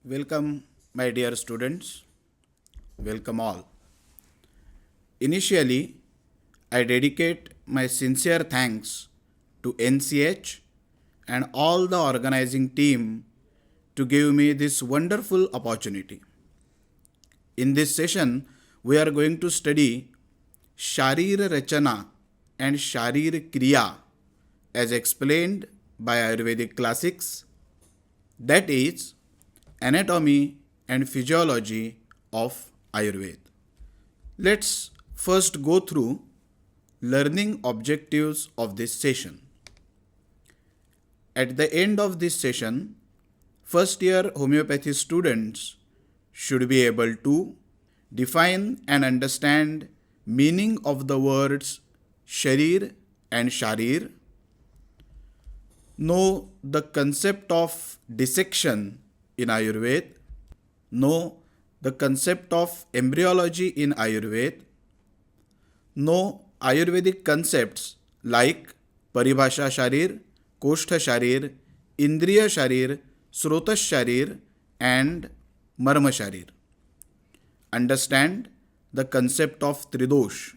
Welcome, my dear students. Welcome all. Initially, I dedicate my sincere thanks to NCH and all the organizing team to give me this wonderful opportunity. In this session, we are going to study Sharir Rachana and Sharir Kriya as explained by Ayurvedic classics, that is, anatomy and physiology of Ayurveda. Let's first go through learning objectives of this session. At the end of this session, first year homeopathy students should be able to define and understand meaning of the words Sharir and Sharir, know the concept of dissection in Ayurveda, know the concept of embryology in Ayurveda, know Ayurvedic concepts like Paribhasha Sharir, Koshtha Sharir, Indriya Sharir, Srotas Sharir, and Marma Sharir. Understand the concept of Tridosh.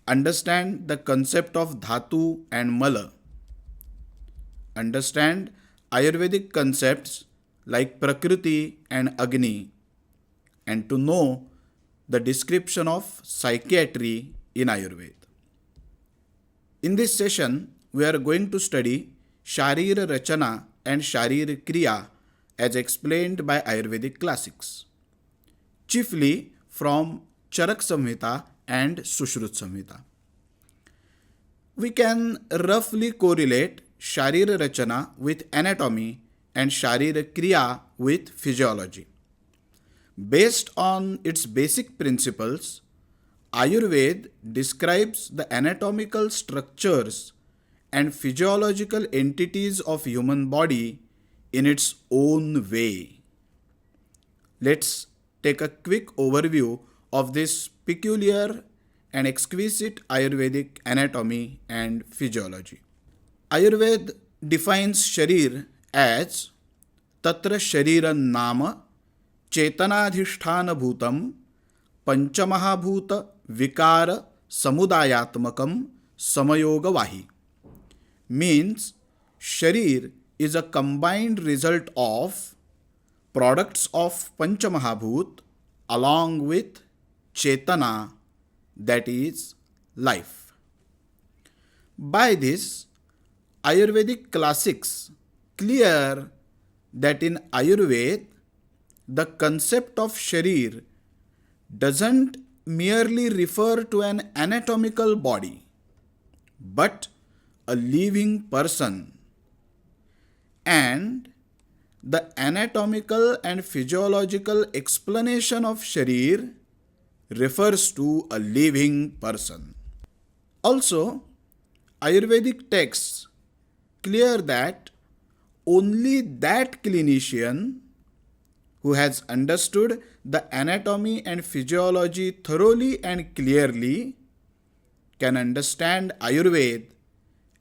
Understand the concept of Dhatu and Mala. Understand Ayurvedic concepts like Prakriti and Agni, and to know the description of psychiatry in Ayurveda. In this session, we are going to study Sharir Rachana and Sharir Kriya as explained by Ayurvedic classics, chiefly from Charak Samhita and Sushrut Samhita. We can roughly correlate Sharir Rachana with anatomy and Sharir Kriya with physiology. Based on its basic principles, Ayurveda describes the anatomical structures and physiological entities of human body in its own way. Let's take a quick overview of this peculiar and exquisite Ayurvedic anatomy and physiology. Ayurveda defines Sharir as Tatra Shariran Nama Chetanadhishthana Bhutam Panchamahabhuta Vikara Samudayatmakam Samayoga Vahi. Means Sharir is a combined result of products of Panchamahabhut along with Chetana, that is life. By this, Ayurvedic classics clear that in Ayurveda, the concept of Sharir doesn't merely refer to an anatomical body, but a living person. And the anatomical and physiological explanation of Sharir refers to a living person. Also, Ayurvedic texts clear that only that clinician who has understood the anatomy and physiology thoroughly and clearly can understand Ayurveda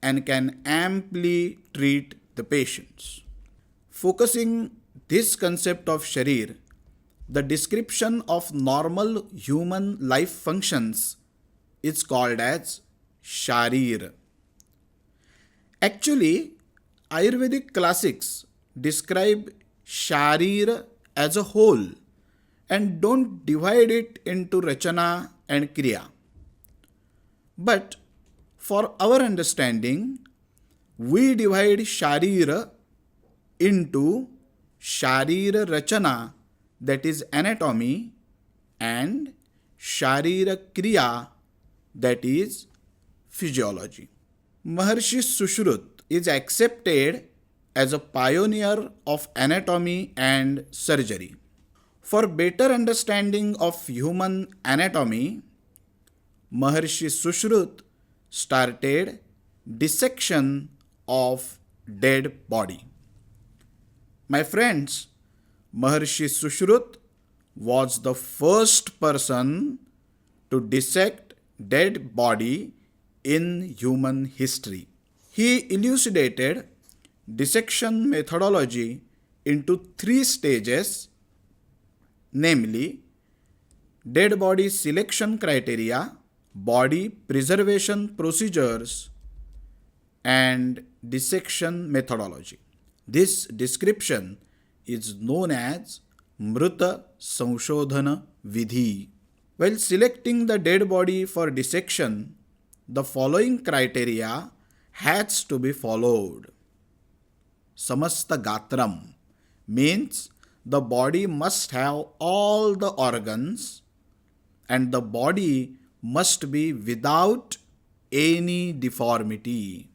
and can amply treat the patients. Focusing this concept of Sharir, the description of normal human life functions is called as Sharir. Actually, Ayurvedic classics describe Sharir as a whole and don't divide it into Rachana and Kriya. But for our understanding, we divide Sharir into Sharir Rachana, that is anatomy, and Sharir Kriya, that is physiology. Maharshi Sushrut is accepted as a pioneer of anatomy and surgery. For better understanding of human anatomy, Maharshi Sushrut started dissection of dead body. My friends, Maharshi Sushrut was the first person to dissect dead body in human history. He elucidated dissection methodology into three stages, namely dead body selection criteria, body preservation procedures, and dissection methodology. This description is known as Mruta Sanshodhana Vidhi. While selecting the dead body for dissection, the following criteria has to be followed. Samasta Gatram means the body must have all the organs and the body must be without any deformity.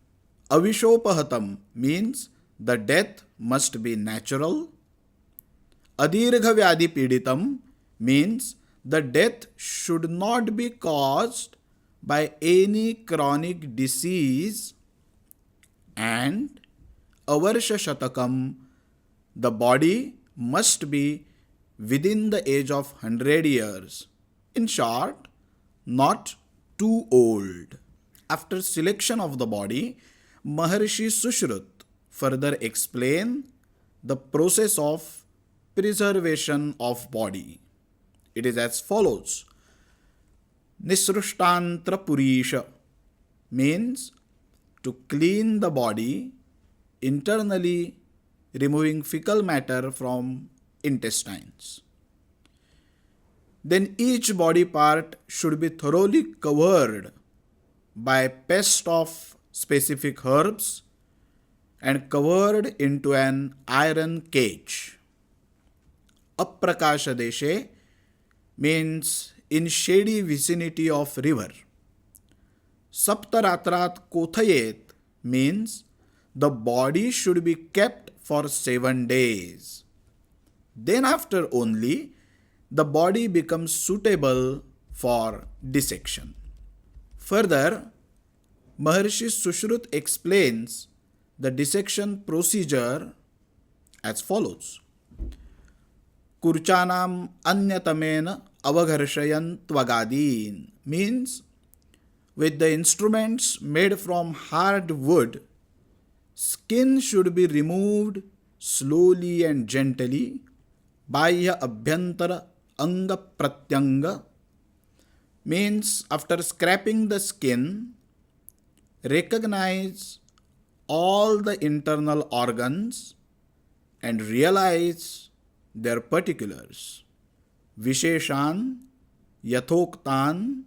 Avishopahatam means the death must be natural. Adirgha Vyadhi Piditam means the death should not be caused by any chronic disease, and Avarsha Shatakam, the body must be within the age of 100 years. In short, not too old. After selection of the body, Maharshi Sushrut further explain the process of preservation of body. It is as follows. Nisrushtantra Purisha means to clean the body internally, removing fecal matter from intestines. Then each body part should be thoroughly covered by paste of specific herbs and covered into an iron cage. Aprakasha Deshe means in shady vicinity of river. Saptaratrat Kothayet means the body should be kept for 7 days. Then after only the body becomes suitable for dissection. Further, Maharshi Sushrut explains the dissection procedure as follows. Kurchanam anyatamena avagharshayan tvagadin means with the instruments made from hard wood, skin should be removed slowly and gently. Bahya abhyantara anga pratyanga means after scraping the skin, recognize all the internal organs and realize their particulars. Visheshan yathoktan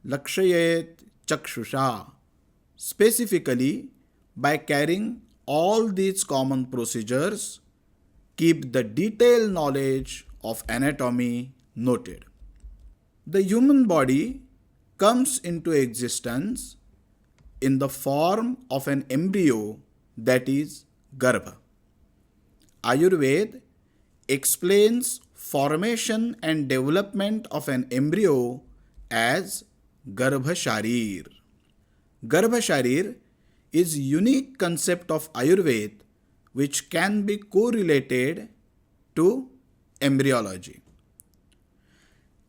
lakshayet chakshusha. Specifically, by carrying all these common procedures, keep the detailed knowledge of anatomy noted. The human body comes into existence in the form of an embryo, that is Garbha. Ayurved explains formation and development of an embryo as Garbha Sharir. Garbha Sharir is unique concept of Ayurved which can be correlated to embryology.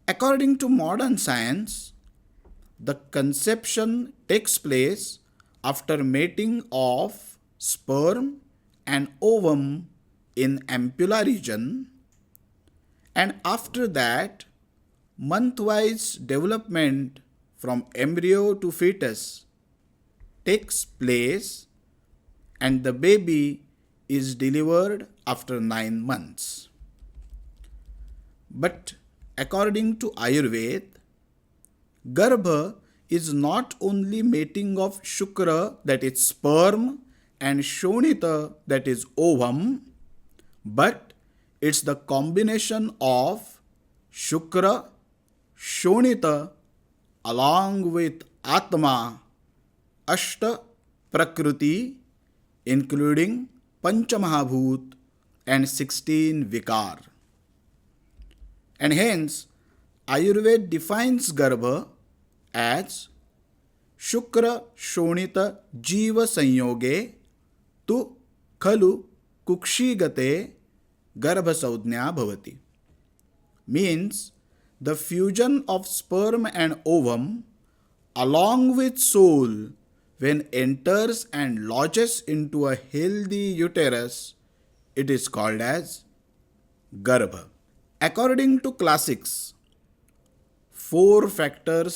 According to modern science, the conception takes place after mating of sperm and ovum in ampulla region, and after that month-wise development from embryo to fetus takes place and the baby is delivered after 9 months. But according to Ayurved, Garbha is not only mating of Shukra, that is sperm, and Shonita, that is ovum, but it's the combination of Shukra, Shonita along with Atma, Ashta Prakriti, including Panchamahabhut and 16 Vikar. And hence, Ayurved defines Garbha as Shukra Shonita Jiva Sanyoge tu Khalu Kukshigate Garbha Saudnya Bhavati. Means the fusion of sperm and ovum along with soul when enters and lodges into a healthy uterus it is called as Garbha. According to classics, four factors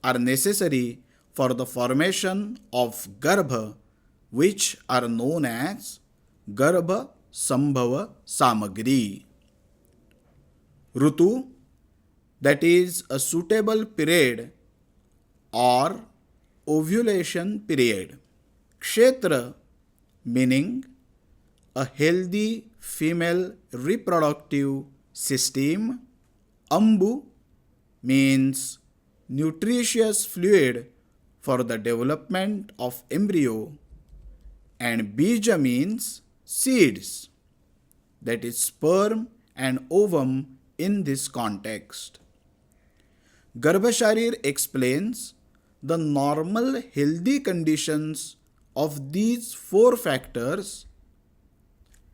are necessary for the formation of Garbha, which are known as Garbha Sambhava Samagri. Rutu, that is a suitable period or ovulation period. Kshetra, meaning a healthy female reproductive system. Ambu means nutritious fluid for the development of embryo, and Bija means seeds, that is sperm and ovum in this context. Sharir explains the normal healthy conditions of these four factors,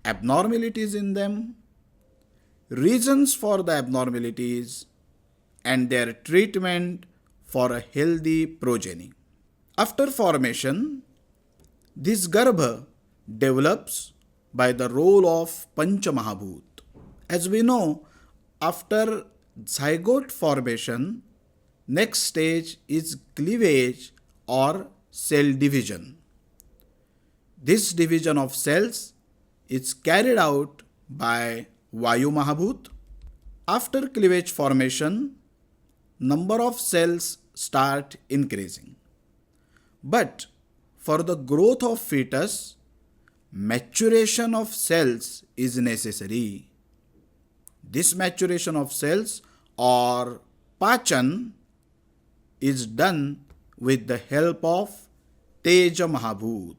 abnormalities in them, reasons for the abnormalities, and their treatment for a healthy progeny. After formation, this Garbha develops by the role of Panchamahabhut. As we know, after zygote formation, next stage is cleavage or cell division. This division of cells is carried out by Vayu Mahabhut. After cleavage formation, number of cells start increasing. But for the growth of fetus, maturation of cells is necessary. This maturation of cells or Pachan is done with the help of Teja Mahabhut.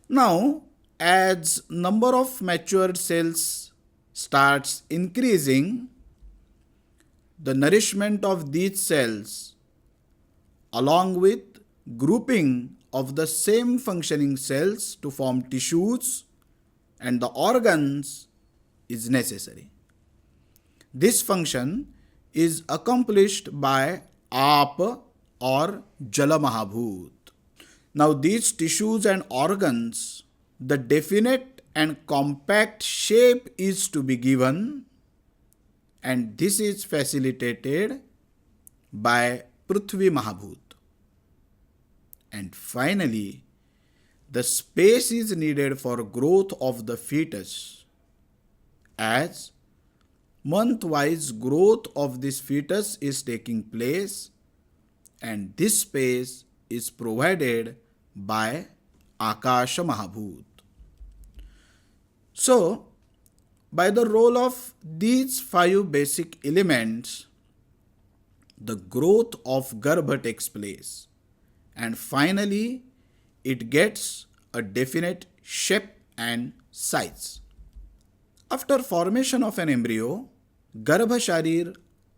Now, as number of matured cells starts increasing, the nourishment of these cells along with grouping of the same functioning cells to form tissues and the organs is necessary. This function is accomplished by Apa or Jala Mahabhut. Now these tissues and organs, the definite and compact shape is to be given, and this is facilitated by Prithvi Mahabhut. And finally, the space is needed for growth of the fetus, as month-wise growth of this fetus is taking place, and this space is provided by Akasha Mahabhut. So, by the role of these five basic elements, the growth of Garbha takes place, and finally it gets a definite shape and size. After formation of an embryo, Sharir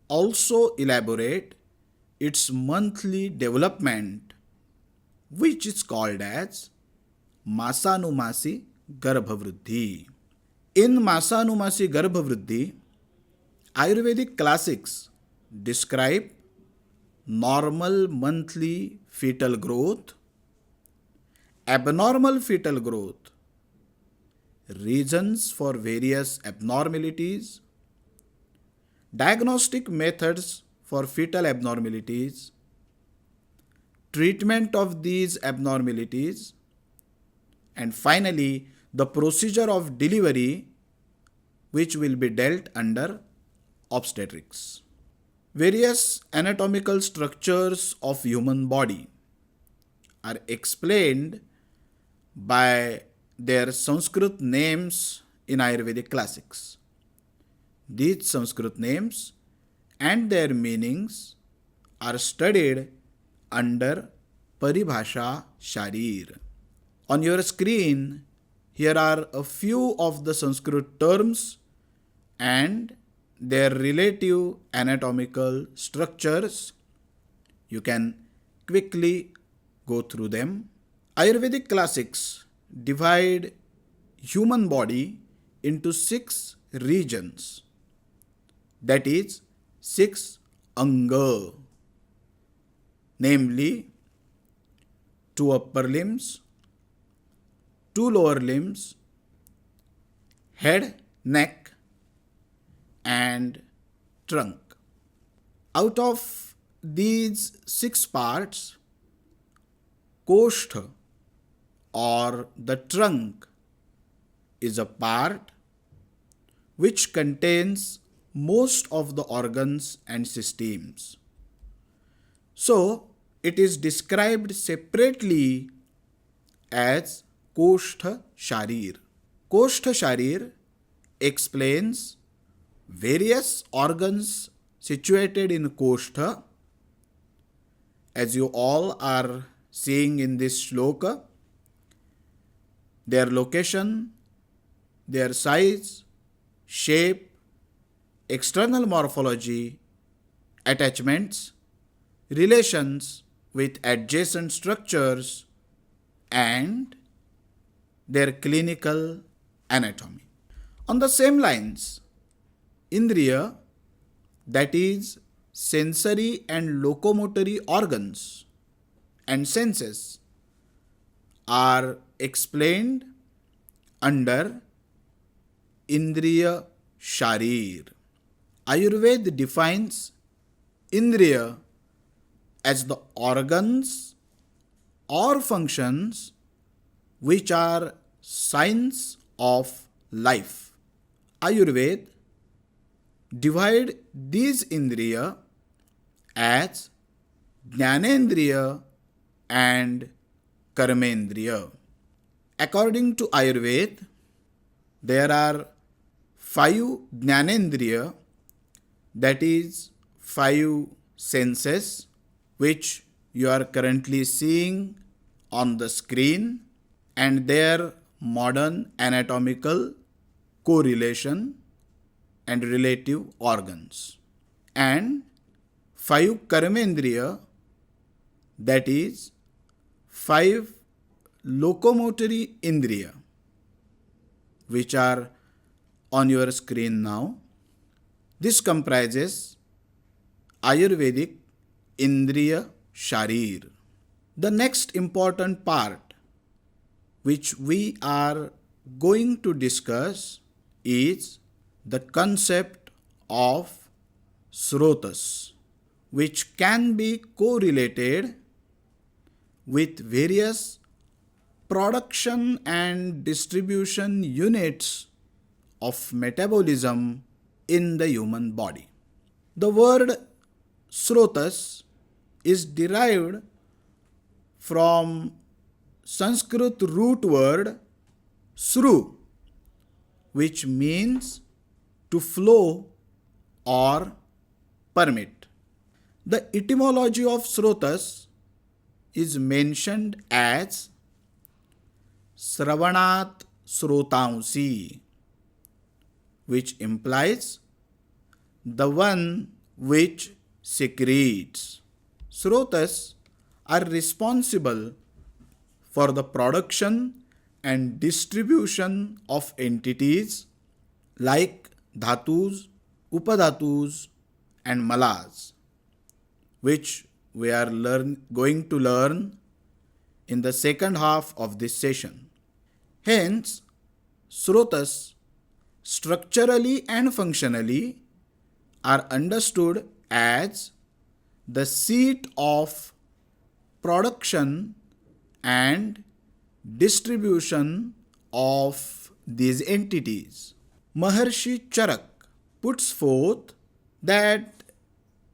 also elaborate its monthly development, which is called as Masanumasi Garbhavruddhi. In Masanumasi Garbhavruddhi, Ayurvedic classics describe normal monthly fetal growth, abnormal fetal growth, reasons for various abnormalities, diagnostic methods for fetal abnormalities, treatment of these abnormalities, and finally the procedure of delivery, which will be dealt under obstetrics. Various anatomical structures of human body are explained by their Sanskrit names in Ayurvedic classics. These Sanskrit names and their meanings are studied under Paribhasha Sharir. On your screen, here are a few of the Sanskrit terms and their relative anatomical structures. You can quickly go through them. Ayurvedic classics divide human body into 6 regions, that is 6 anga, namely 2 upper limbs, 2 lower limbs, head, neck, and trunk. Out of these six parts, Koshtha or the trunk is a part which contains most of the organs and systems. So, it is described separately as Koshtha Sharir. Koshtha Sharir explains various organs situated in Koshtha, as you all are seeing in this shloka, their location, their size, shape, external morphology, attachments, relations with adjacent structures, and their clinical anatomy. On the same lines, Indriya, that is, sensory and locomotory organs and senses, are explained under Indriya Sharir. Ayurved defines Indriya as the organs or functions which are signs of life. Ayurved divide these Indriya as Jnanendriya and Karmendriya. According to Ayurved, there are 5 Jnanendriya, that is 5 senses, which you are currently seeing on the screen, and their modern anatomical correlation and relative organs. And 5 Karmendriya, that is 5 locomotory Indriya, which are on your screen now. This comprises Ayurvedic Indriya Sharir. The next important part which we are going to discuss is the concept of Srotas, which can be correlated with various production and distribution units of metabolism in the human body. The word Srotas is derived from Sanskrit root word Sru, which means to flow or permit. The etymology of Srotas is mentioned as Sravanat Srotansi, which implies the one which secretes. Srotas are responsible for the production and distribution of entities like dhatus, upadhatus, and malas, which we are going to learn in the second half of this session. Hence, Srotas structurally and functionally are understood as the seat of production and distribution of these entities. Maharshi Charak puts forth that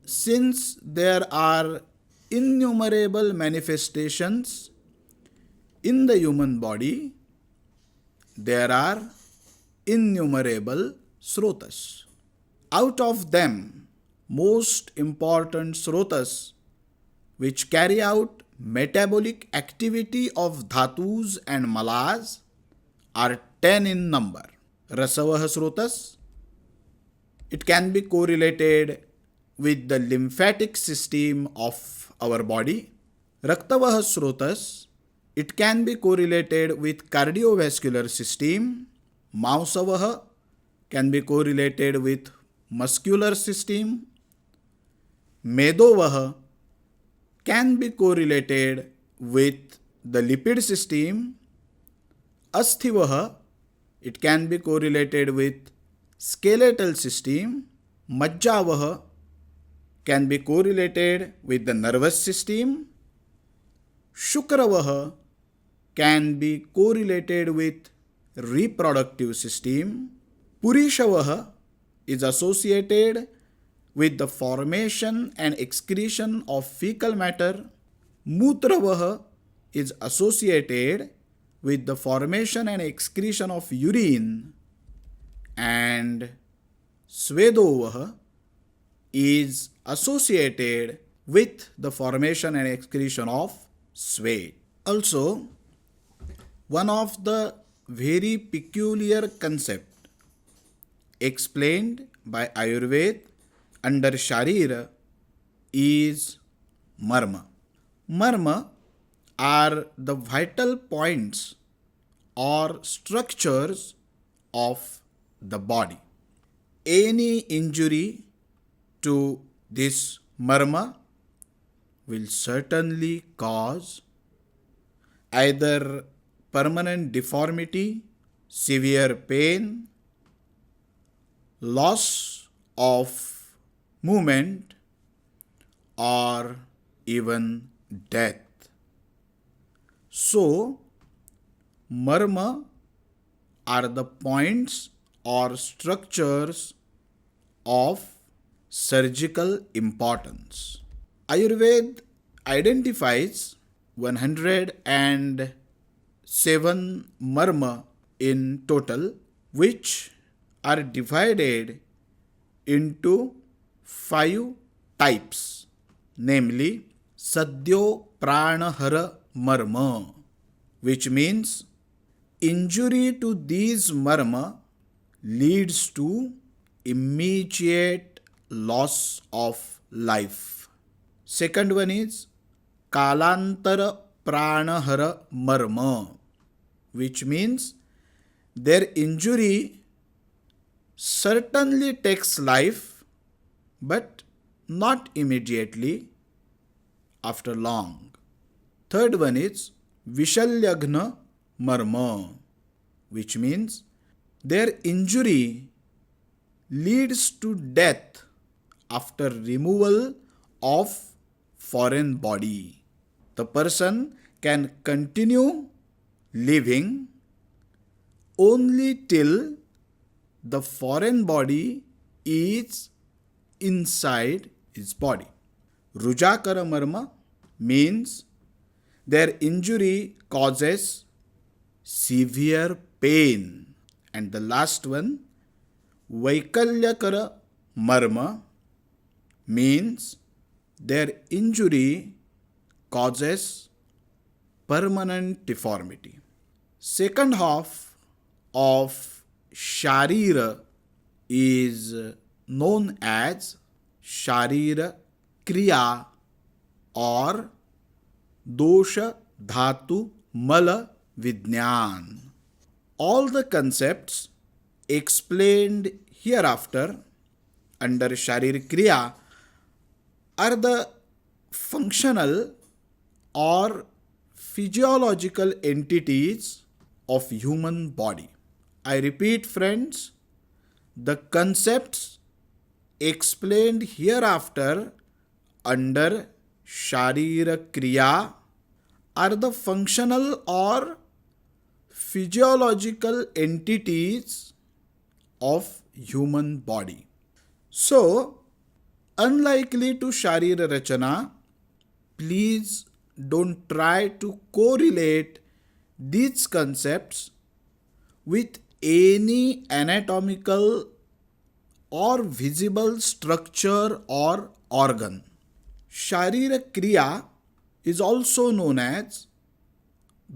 since there are innumerable manifestations in the human body, there are innumerable Srotas. Out of them, most important Srotas which carry out metabolic activity of dhatus and malas are 10 in number. Rasavaha Srotas, it can be correlated with the lymphatic system of our body. Raktavaha Srotas, it can be correlated with cardiovascular system. Mausavaha can be correlated with muscular system. Medovaha can be correlated with the lipid system. Asthivaha It can be correlated with skeletal system. Majjavaha can be correlated with the nervous system. Shukravaha can be correlated with reproductive system. Purishavaha is associated with the formation and excretion of fecal matter. Mutravaha is associated with the formation and excretion of urine. And Svedovah is associated with the formation and excretion of sweat. Also, one of the very peculiar concept explained by Ayurved under Sharir is marma. Marma are the vital points or structures of the body. Any injury to this marma will certainly cause either permanent deformity, severe pain, loss of movement, or even death. So, marma are the points or structures of surgical importance. Ayurved identifies 107 marma in total, which are divided into 5 types, namely Sadyo Pranahara marma, which means injury to these marma leads to immediate loss of life. Second one is Kalantara Pranahara marma, which means their injury certainly takes life, but not immediately, after long. Third one is Vishalyagna marma, which means their injury leads to death after removal of foreign body. The person can continue living only till the foreign body is inside his body. Rujakara marma means their injury causes severe pain. And the last one, Vaikalyakara marma, means their injury causes permanent deformity. Second half of Sharir is known as Sharir Kriya or Dosha Dhatu Mala Vidnyan. All the concepts explained hereafter under Sharir Kriya are the functional or physiological entities of human body. I repeat, friends, the concepts explained hereafter under Sharir Kriya are the functional or physiological entities of human body. So, unlikely to Sharir Rachana, please don't try to correlate these concepts with any anatomical or visible structure or organ. Sharir Kriya is also known as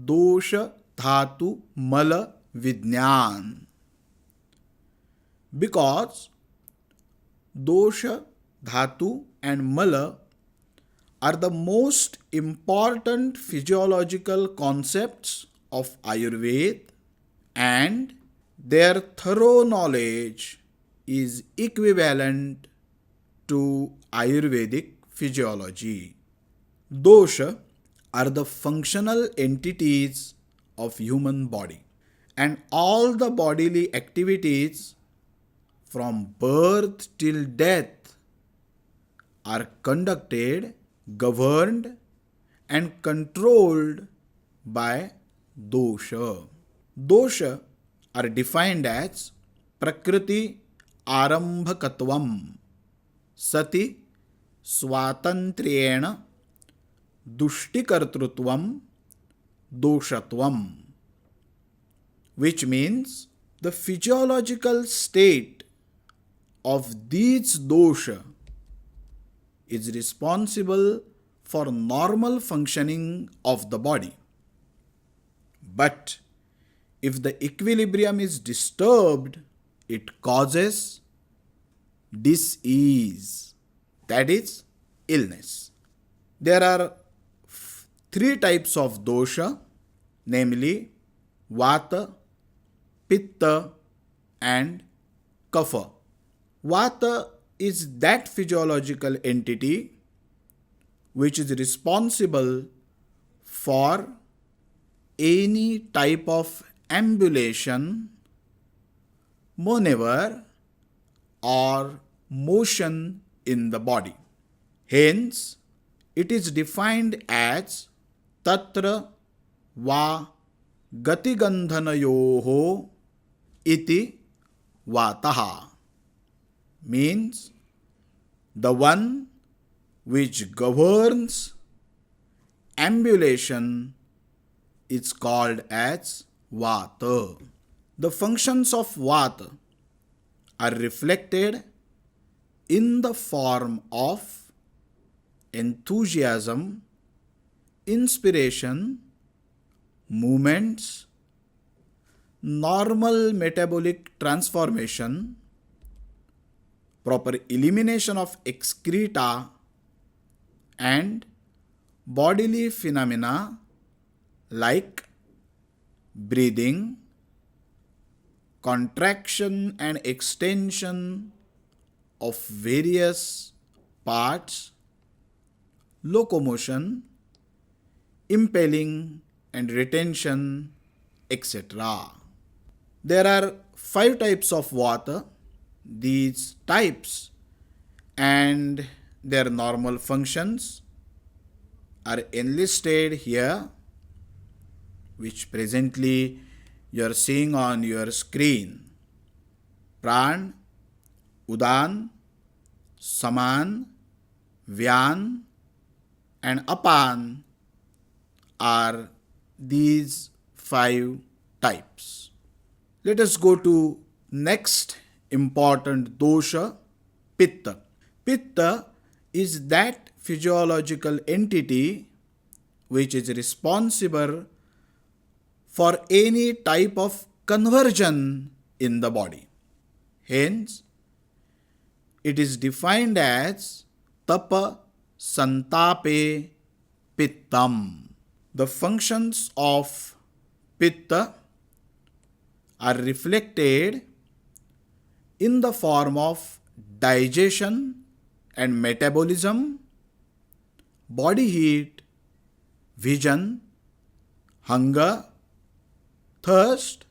Dosha Dhatu Mala Vidnyan because Dosha, Dhatu and Mala are the most important physiological concepts of Ayurveda, and their thorough knowledge is equivalent to Ayurvedic physiology. Dosha are the functional entities of human body, and all the bodily activities from birth till death are conducted, governed, and controlled by dosha. Dosha are defined as Prakriti Arambhakatvam Sati Swatantriyena Dushtikartrutvam Doshatvam, which means the physiological state of these dosha is responsible for normal functioning of the body. But if the equilibrium is disturbed, it causes disease, that is, illness. There are three types of dosha, namely Vata, Pitta, and Kapha. Vata is that physiological entity which is responsible for any type of ambulation, maneuver, or motion in the body. Hence, it is defined as Tatra Va Gatigandhanayoho iti Vataha, means the one which governs ambulation is called as Vata. The functions of Vata are reflected in the form of enthusiasm, inspiration, movements, normal metabolic transformation, proper elimination of excreta, and bodily phenomena like breathing, contraction and extension of various parts, locomotion, impelling and retention, etc. There are 5 types of Vata. These types and their normal functions are enlisted here, which presently you are seeing on your screen. Pran, Udan, Saman, Vyan, and Apan are these 5 types. Let us go to next important dosha, Pitta. Pitta is that physiological entity which is responsible for any type of conversion in the body. Hence, it is defined as Tapa Santape Pittam. The functions of Pitta are reflected in the form of digestion and metabolism, body heat, vision, hunger, thirst,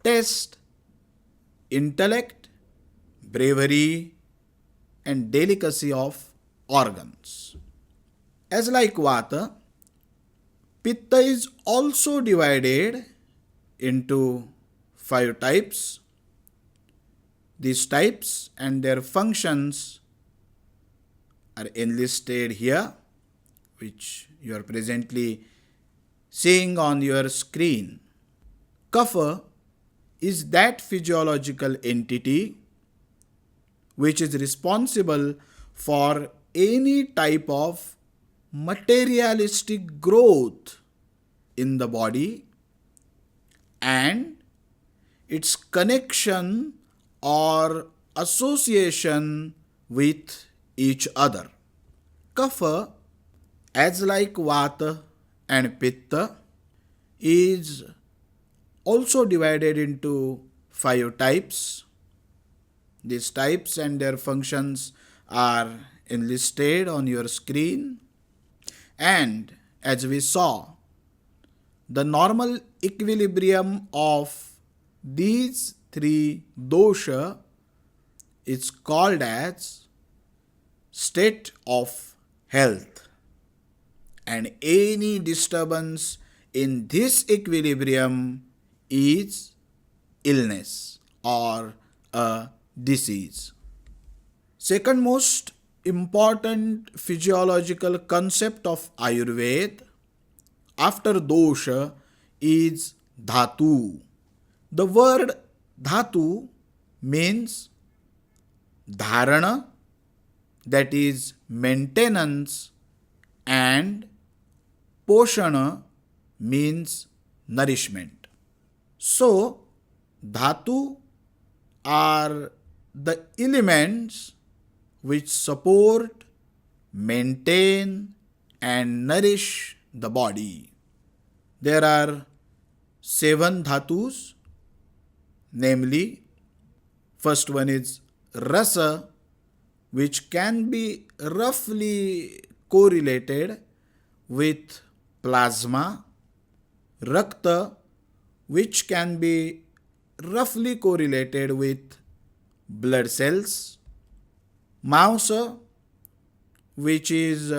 taste, intellect, bravery, and delicacy of organs. As like Vata, Pitta is also divided into 5 types. These types and their functions are enlisted here, which you are presently seeing on your screen. Kapha is that physiological entity which is responsible for any type of materialistic growth in the body and its connection or association with each other. Kapha, as like Vata and Pitta, is also divided into 5 types. These types and their functions are enlisted on your screen. And as we saw, The normal equilibrium of these three dosha is called as state of health, and any disturbance in this equilibrium is illness or a disease. Second most important physiological concept of Ayurveda after dosha is dhatu. The word dhatu means dharana, that is maintenance, and poshana means nourishment. So, dhatu are the elements which support, maintain, and nourish the body. There are 7 dhatus, namely, first one is rasa, which can be roughly correlated with plasma, rakta, which can be roughly correlated with blood cells, mausa, which is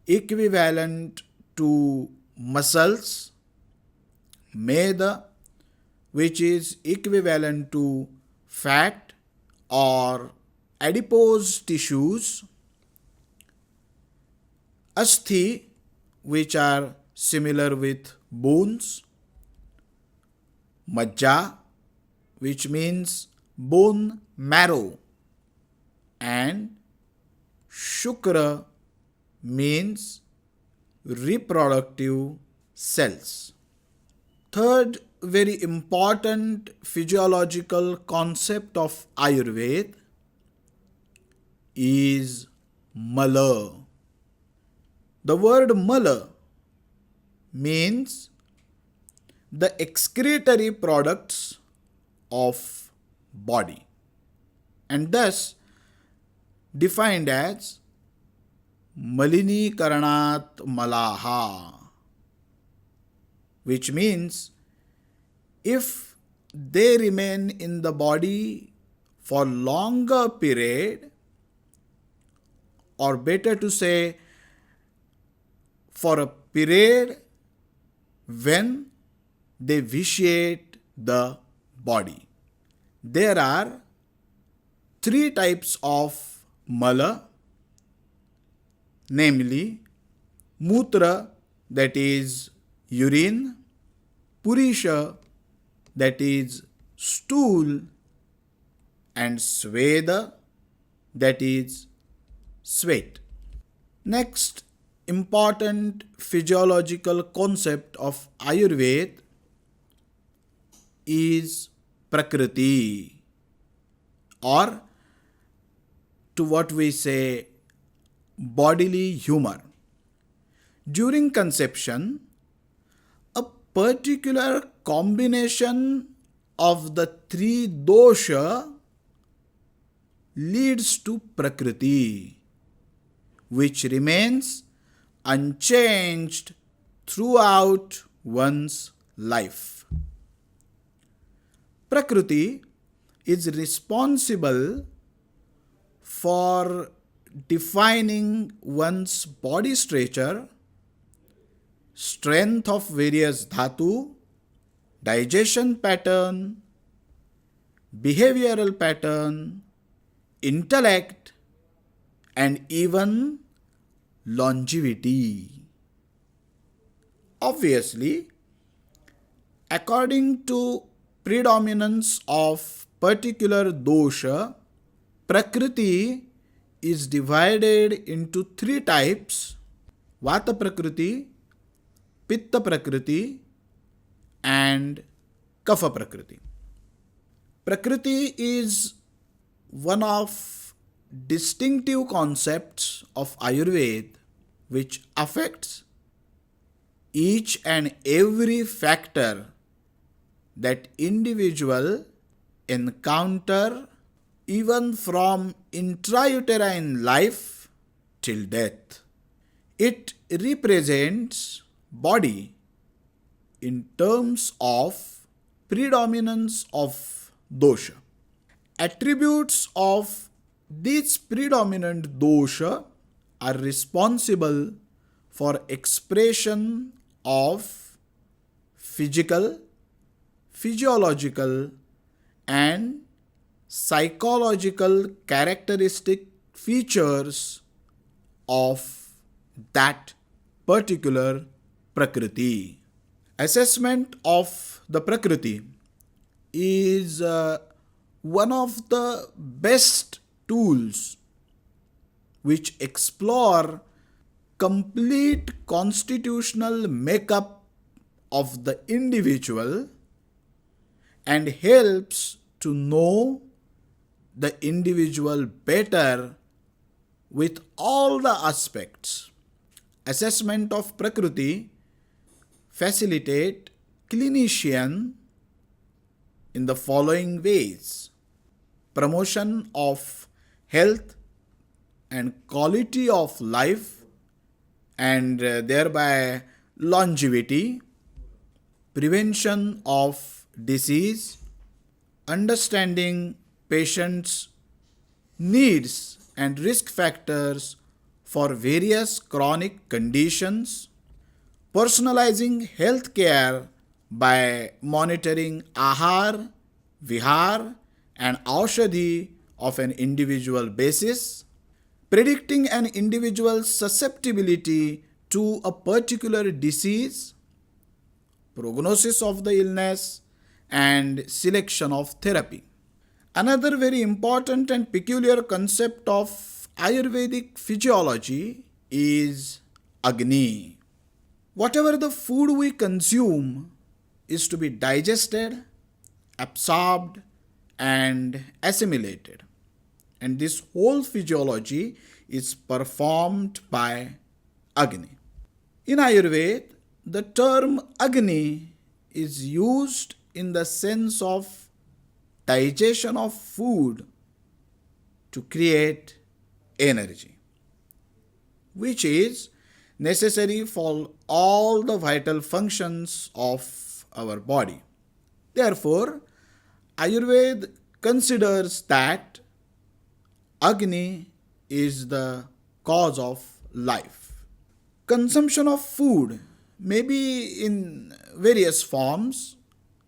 equivalent to muscles, meda, which is equivalent to fat or adipose tissues, asthi, which are similar with bones, majja, which means bone marrow, and shukra means reproductive cells. Third very important physiological concept of Ayurveda is mala. The word mala means the excretory products of body, and thus defined as malinikaranat malaha, which means if they remain in the body for longer period, or better to say for a period when they vitiate the body. There are 3 types of mala, namely mutra, that is urine, purisha, that is stool, and sweda, that is sweat. Next important physiological concept of Ayurveda is prakriti, or to what we say bodily humor. During conception, a particular combination of the 3 dosha leads to prakriti, which remains unchanged throughout one's life. Prakriti is responsible for defining one's body structure, strength of various dhatu, digestion pattern, behavioral pattern, intellect, and even longevity. Obviously, according to predominance of particular dosha, prakriti is divided into 3 types: vata prakriti, pitta prakriti, and kapha prakriti. Prakriti is one of distinctive concepts of Ayurveda which affects each and every factor that individual encounter, even from intrauterine life till death. It represents body, in terms of predominance of dosha. Attributes of this predominant dosha are responsible for expression of physical, physiological, and psychological characteristic features of that particular Prakriti. Assessment of the Prakriti is one of the best tools which explore complete constitutional makeup of the individual and helps to know the individual better with all the aspects. Assessment of Prakriti facilitate clinician in the following ways: promotion of health and quality of life and thereby longevity, prevention of disease, understanding patients' needs and risk factors for various chronic conditions, personalizing healthcare by monitoring ahar, vihar, and aushadhi of an individual basis, predicting an individual's susceptibility to a particular disease, prognosis of the illness, and selection of therapy. Another very important and peculiar concept of Ayurvedic physiology is Agni. Whatever the food we consume is to be digested, absorbed, and assimilated. And this whole physiology is performed by Agni. In Ayurveda, the term Agni is used in the sense of digestion of food to create energy, which is necessary for all the vital functions of our body. Therefore, Ayurveda considers that Agni is the cause of life. Consumption of food may be in various forms,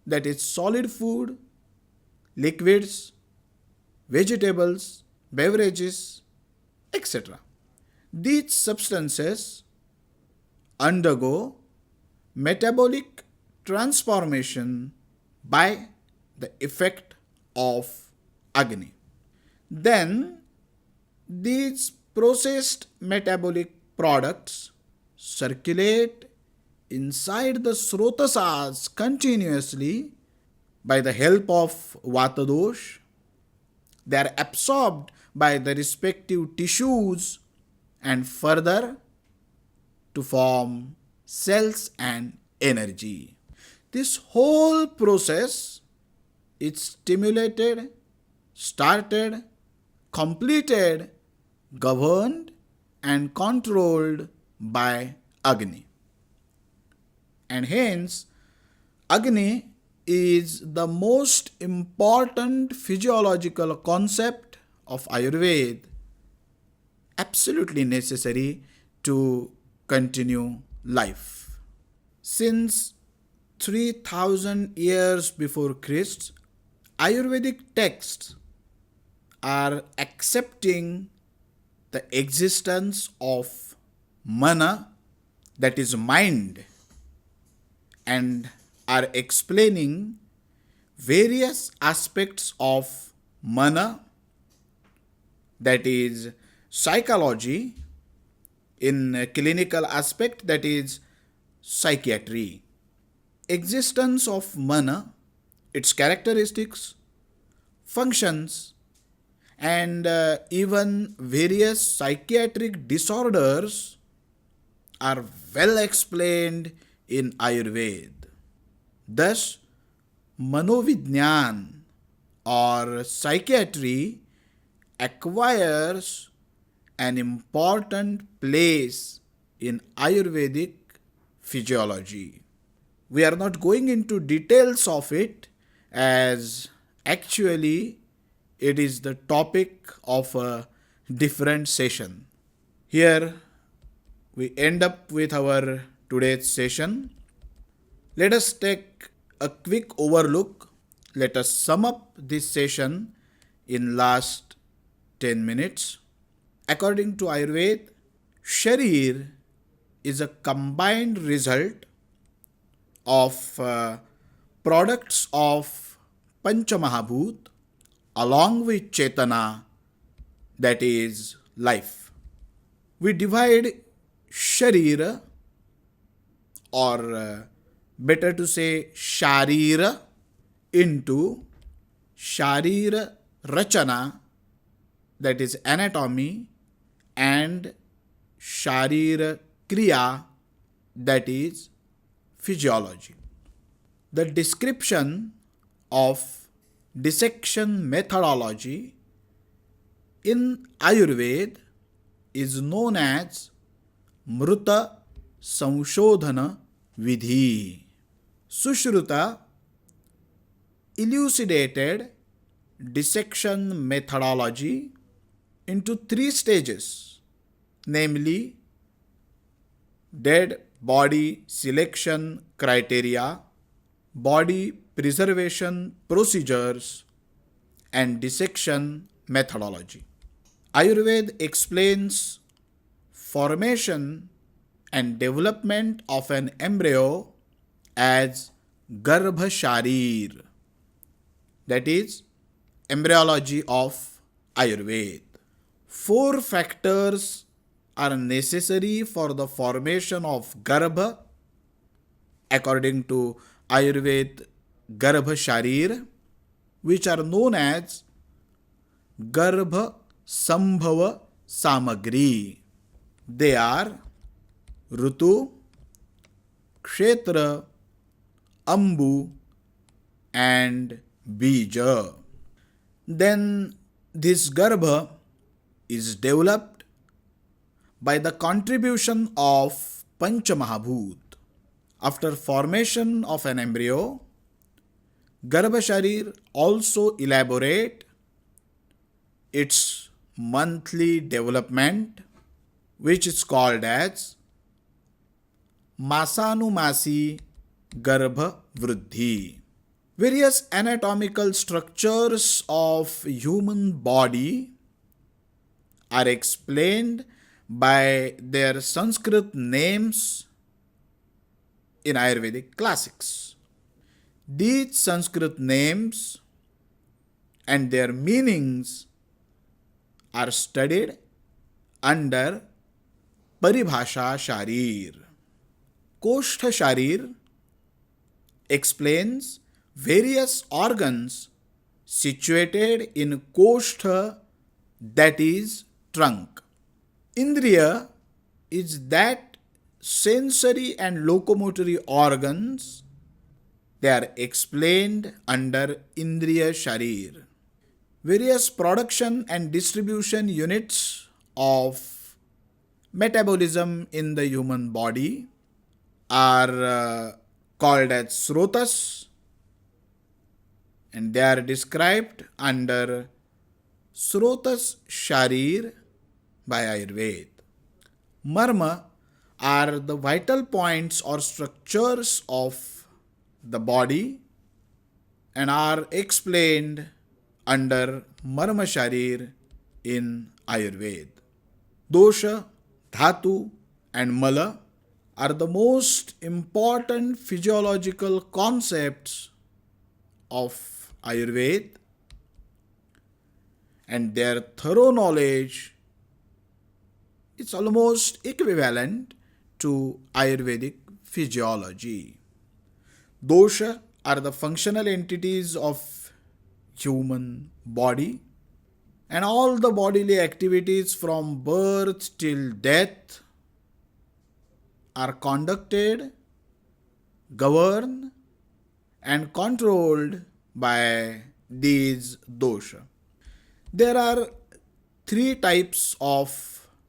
that is solid food, liquids, vegetables, beverages, etc. These substances undergo metabolic transformation by the effect of Agni. Then these processed metabolic products circulate inside the srotasas continuously by the help of Vata dosh. They are absorbed by the respective tissues and further to form cells and energy. This whole process is stimulated, started, completed, governed, and controlled by Agni. And hence, Agni is the most important physiological concept of Ayurveda, absolutely necessary to continue life. Since 3000 years before Christ, Ayurvedic texts are accepting the existence of mana, that is mind, and are explaining various aspects of mana, that is psychology, in a clinical aspect, that is psychiatry. Existence of mana, its characteristics, functions, and even various psychiatric disorders are well explained in Ayurveda. Thus, Manovidnyan or psychiatry acquires an important place in Ayurvedic physiology. We are not going into details of it, as actually it is the topic of a different session. Here we end up with our today's session. Let us take a quick overlook. Let us sum up this session in last 10 minutes. According to Ayurveda, Sharir is a combined result of products of Panchamahabhut along with Chetana, that is life. We divide Sharir, or better to say Sharir, into Sharir Rachana, that is anatomy, and Sharir Kriya, that is physiology. The description of dissection methodology in Ayurveda is known as Mruta Samshodhana Vidhi. Sushruta elucidated dissection methodology into three stages, namely dead body selection criteria, body preservation procedures, and dissection methodology. Ayurveda explains formation and development of an embryo as Garbha Sharir, that is embryology of Ayurveda. 4 factors are necessary for the formation of Garbha according to Ayurveda Garbha Sharir, which are known as Garbha Sambhava Samagri. They are Rutu, Kshetra, Ambu, and Bija. Then this Garbha is developed by the contribution of Panchamahabhut. After formation of an embryo, Garbha Sharir also elaborate its monthly development, which is called as Masanumasi Garbha Vruddhi. Various anatomical structures of human body are explained by their Sanskrit names in Ayurvedic classics. These Sanskrit names and their meanings are studied under Paribhasha Sharir. Koshtha Sharir explains various organs situated in Koshtha, that is trunk. Indriya is that sensory and locomotory organs. They are explained under Indriya Sharir. Various production and distribution units of metabolism in the human body are called as Srotas, and they are described under Srotas Sharir by Ayurveda. Marma are the vital points or structures of the body and are explained under Marma Sharir in Ayurveda. Dosha, Dhatu, and Mala are the most important physiological concepts of Ayurveda, and their thorough knowledge is almost equivalent to Ayurvedic physiology. Dosha are the functional entities of human body, and all the bodily activities from birth till death are conducted, governed, and controlled by these dosha. There are 3 types of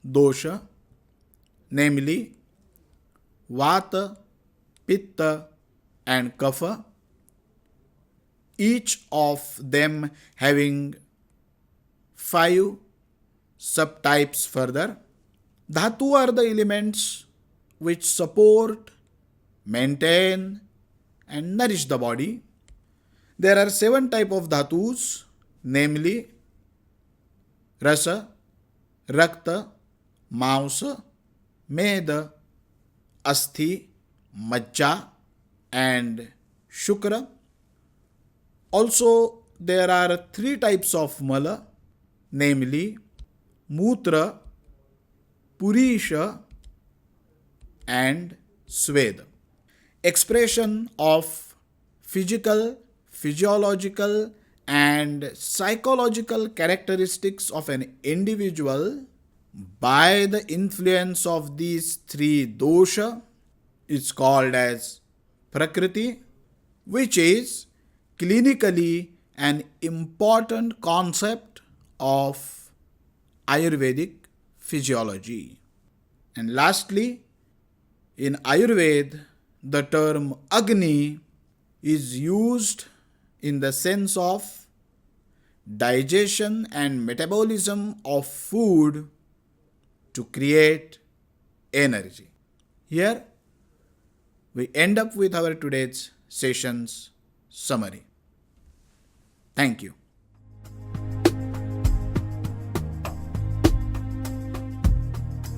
dosha, namely Vata, Pitta, and Kapha, each of them having 5 subtypes further. Dhatu are the elements which support, maintain, and nourish the body. There are 7 types of dhatus, namely Rasa, Rakta, Mausa, Meda, Asthi, Majja, and Shukra. Also, there are 3 types of Mala, namely Mutra, Purisha, and Sweda. Expression of physical, physiological, and psychological characteristics of an individual by the influence of these 3 dosha is called as Prakriti, which is clinically an important concept of Ayurvedic physiology. And lastly, in Ayurveda, the term Agni is used in the sense of digestion and metabolism of food to create energy. Here we end up with our today's session's summary. Thank you.